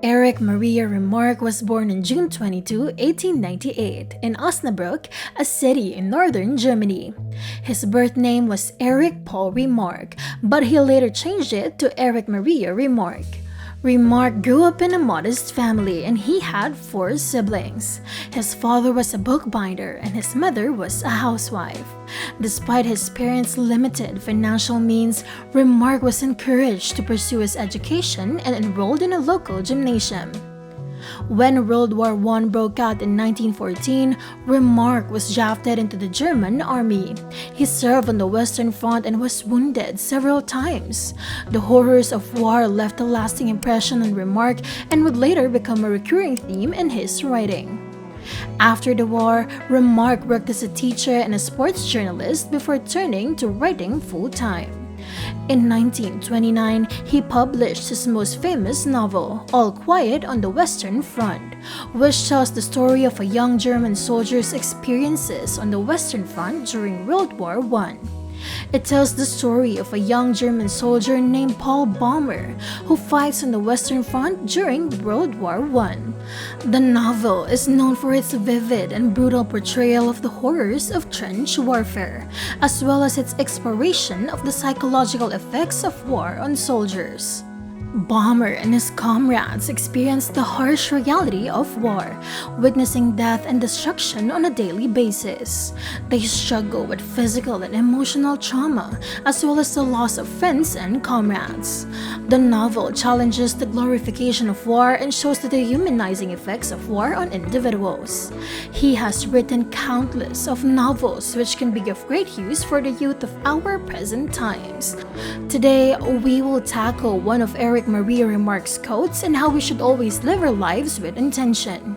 Erich Maria Remarque was born on June 22, 1898, in Osnabrück, a city in northern Germany. His birth name was Erich Paul Remarque, but he later changed it to Erich Maria Remarque. Remarque grew up in a modest family and he had 4 siblings. His father was a bookbinder and his mother was a housewife. Despite his parents' limited financial means, Remarque was encouraged to pursue his education and enrolled in a local gymnasium. When World War I broke out in 1914, Remarque was drafted into the German army. He served on the Western Front and was wounded several times. The horrors of war left a lasting impression on Remarque and would later become a recurring theme in his writing. After the war, Remarque worked as a teacher and a sports journalist before turning to writing full-time. In 1929, he published his most famous novel, All Quiet on the Western Front, which tells the story of a young German soldier's experiences on the Western Front during World War I. It tells the story of a young German soldier named Paul Baumer who fights on the Western Front during World War I. The novel is known for its vivid and brutal portrayal of the horrors of trench warfare, as well as its exploration of the psychological effects of war on soldiers. Baumer and his comrades experienced the harsh reality of war, witnessing death and destruction on a daily basis. They struggle with physical and emotional trauma, as well as the loss of friends and comrades. The novel challenges the glorification of war and shows the dehumanizing effects of war on individuals. He has written countless of novels which can be of great use for the youth of our present times. Today, we will tackle one of Erich Maria Remarque's quotes and how we should always live our lives with intention.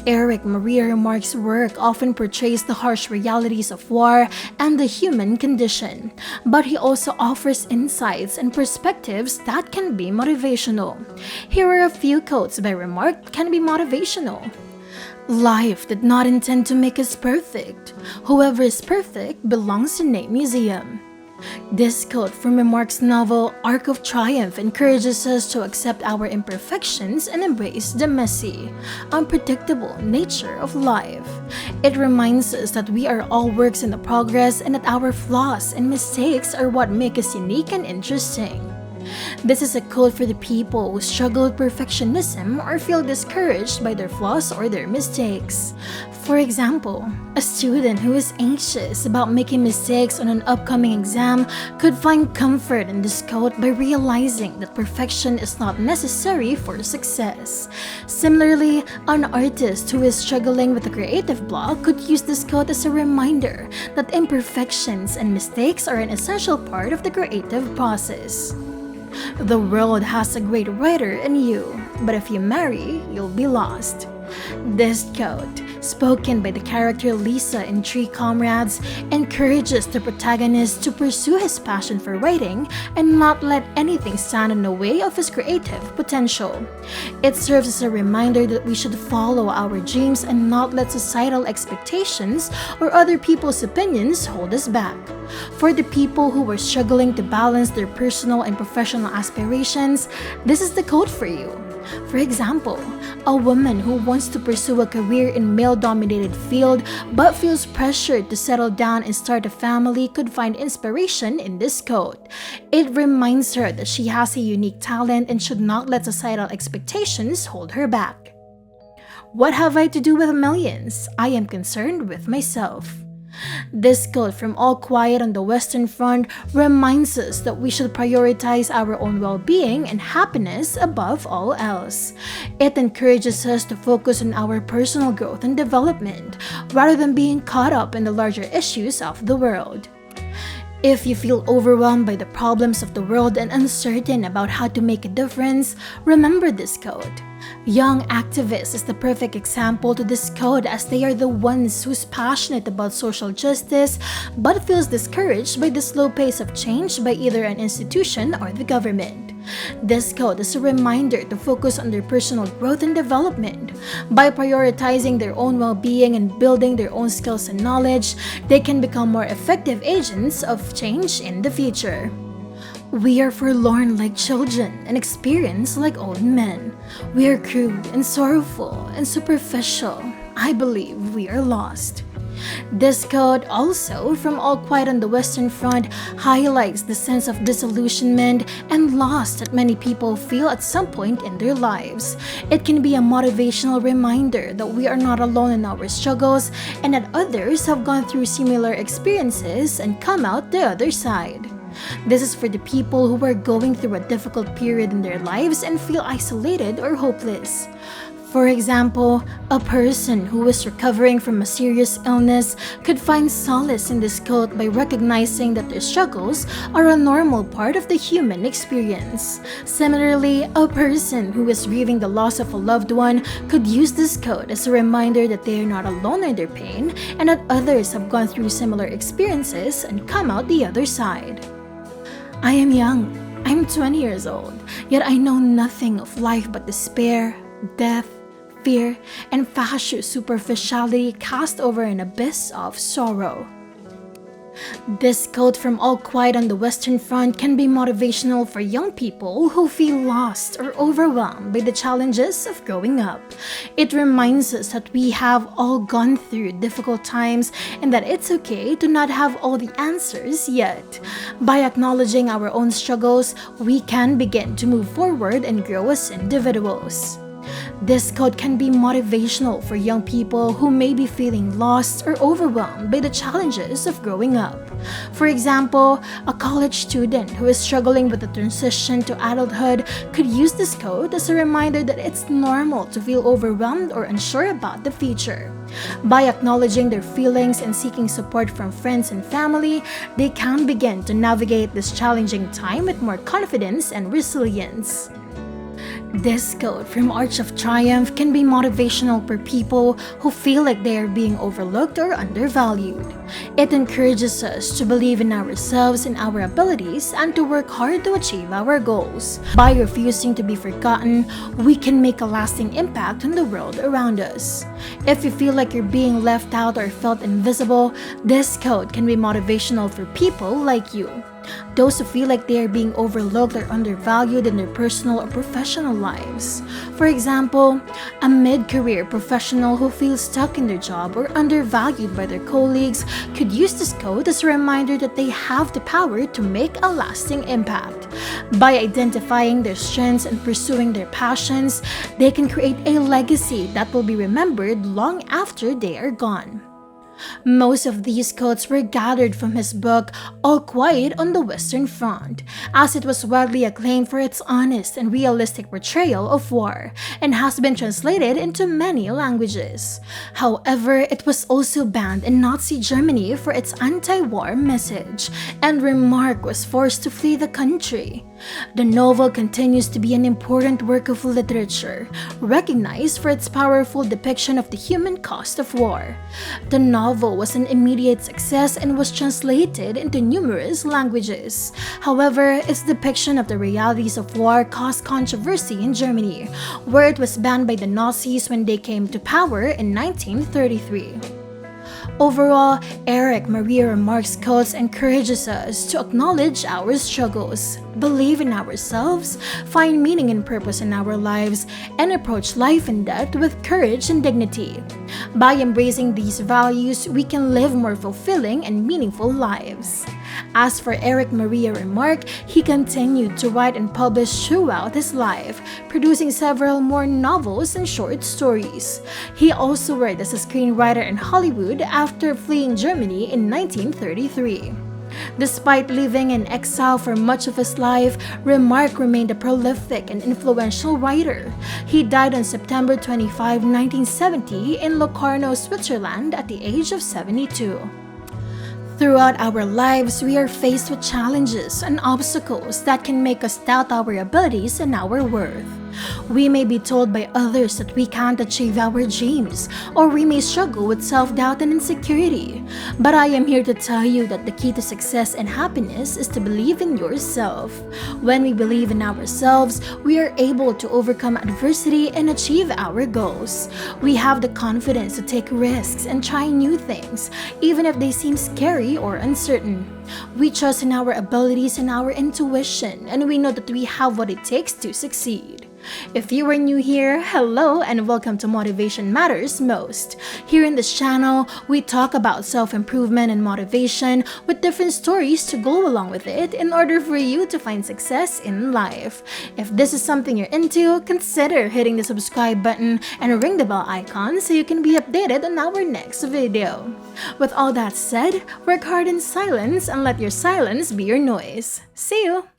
Erich Maria Remarque's work often portrays the harsh realities of war and the human condition, but he also offers insights and perspectives that can be motivational. Here are a few quotes by Remarque that can be motivational. Life did not intend to make us perfect. Whoever is perfect belongs in a museum. This quote from Remarque's novel Arc of Triumph encourages us to accept our imperfections and embrace the messy, unpredictable nature of life. It reminds us that we are all works in progress and that our flaws and mistakes are what make us unique and interesting. This is a quote for the people who struggle with perfectionism or feel discouraged by their flaws or their mistakes. For example, a student who is anxious about making mistakes on an upcoming exam could find comfort in this quote by realizing that perfection is not necessary for success. Similarly, an artist who is struggling with a creative block could use this quote as a reminder that imperfections and mistakes are an essential part of the creative process. The world has a great writer in you, but if you marry, you'll be lost. This quote, spoken by the character Lisa in Three Comrades, encourages the protagonist to pursue his passion for writing and not let anything stand in the way of his creative potential. It serves as a reminder that we should follow our dreams and not let societal expectations or other people's opinions hold us back. For the people who are struggling to balance their personal and professional aspirations, this is the quote for you. For example, a woman who wants to pursue a career in male-dominated field but feels pressured to settle down and start a family could find inspiration in this quote. It reminds her that she has a unique talent and should not let societal expectations hold her back. What have I to do with millions? I am concerned with myself. This quote from All Quiet on the Western Front reminds us that we should prioritize our own well-being and happiness above all else. It encourages us to focus on our personal growth and development rather than being caught up in the larger issues of the world. If you feel overwhelmed by the problems of the world and uncertain about how to make a difference, remember this quote. Young activists is the perfect example to this quote as they are the ones who's passionate about social justice but feels discouraged by the slow pace of change by either an institution or the government. This quote is a reminder to focus on their personal growth and development. By prioritizing their own well-being and building their own skills and knowledge, they can become more effective agents of change in the future. We are forlorn like children and experienced like old men. We are crude and sorrowful and superficial. I believe we are lost. This quote also from All Quiet on the Western Front highlights the sense of disillusionment and loss that many people feel at some point in their lives. It can be a motivational reminder that we are not alone in our struggles and that others have gone through similar experiences and come out the other side. This is for the people who are going through a difficult period in their lives and feel isolated or hopeless. For example, a person who is recovering from a serious illness could find solace in this quote by recognizing that their struggles are a normal part of the human experience. Similarly, a person who is grieving the loss of a loved one could use this quote as a reminder that they are not alone in their pain and that others have gone through similar experiences and come out the other side. I am young. I'm 20 years old, yet I know nothing of life but despair, death, fear, and fatuous superficiality cast over an abyss of sorrow. This quote from All Quiet on the Western Front can be motivational for young people who feel lost or overwhelmed by the challenges of growing up. It reminds us that we have all gone through difficult times and that it's okay to not have all the answers yet. By acknowledging our own struggles, we can begin to move forward and grow as individuals. This quote can be motivational for young people who may be feeling lost or overwhelmed by the challenges of growing up. For example, a college student who is struggling with the transition to adulthood could use this quote as a reminder that it's normal to feel overwhelmed or unsure about the future. By acknowledging their feelings and seeking support from friends and family, they can begin to navigate this challenging time with more confidence and resilience. This quote from Arch of Triumph can be motivational for people who feel like they are being overlooked or undervalued. It encourages us to believe in ourselves and our abilities and to work hard to achieve our goals. By refusing to be forgotten, we can make a lasting impact on the world around us. If you feel like you're being left out or felt invisible, this quote can be motivational for people like you. Those who feel like they are being overlooked or undervalued in their personal or professional lives. For example, a mid-career professional who feels stuck in their job or undervalued by their colleagues could use this quote as a reminder that they have the power to make a lasting impact. By identifying their strengths and pursuing their passions, they can create a legacy that will be remembered long after they are gone. Most of these quotes were gathered from his book All Quiet on the Western Front, as it was widely acclaimed for its honest and realistic portrayal of war and has been translated into many languages. However, it was also banned in Nazi Germany for its anti-war message, and Remarque was forced to flee the country. The novel continues to be an important work of literature, recognized for its powerful depiction of the human cost of war. The novel was an immediate success and was translated into numerous languages. However, its depiction of the realities of war caused controversy in Germany, where it was banned by the Nazis when they came to power in 1933. Overall, Erich Maria Remarque's quotes encourages us to acknowledge our struggles, believe in ourselves, find meaning and purpose in our lives, and approach life and death with courage and dignity. By embracing these values, we can live more fulfilling and meaningful lives. As for Erich Maria Remarque, he continued to write and publish throughout his life, producing several more novels and short stories. He also worked as a screenwriter in Hollywood after fleeing Germany in 1933. Despite living in exile for much of his life, Remarque remained a prolific and influential writer. He died on September 25, 1970 in Locarno, Switzerland at the age of 72. Throughout our lives, we are faced with challenges and obstacles that can make us doubt our abilities and our worth. We may be told by others that we can't achieve our dreams, or we may struggle with self-doubt and insecurity. But I am here to tell you that the key to success and happiness is to believe in yourself. When we believe in ourselves, we are able to overcome adversity and achieve our goals. We have the confidence to take risks and try new things, even if they seem scary or uncertain. We trust in our abilities and our intuition, and we know that we have what it takes to succeed. If you are new here, hello and welcome to Motivation Matters Most. Here in this channel, we talk about self-improvement and motivation with different stories to go along with it in order for you to find success in life. If this is something you're into, consider hitting the subscribe button and ring the bell icon so you can be updated on our next video. With all that said, work hard in silence and let your silence be your noise. See you!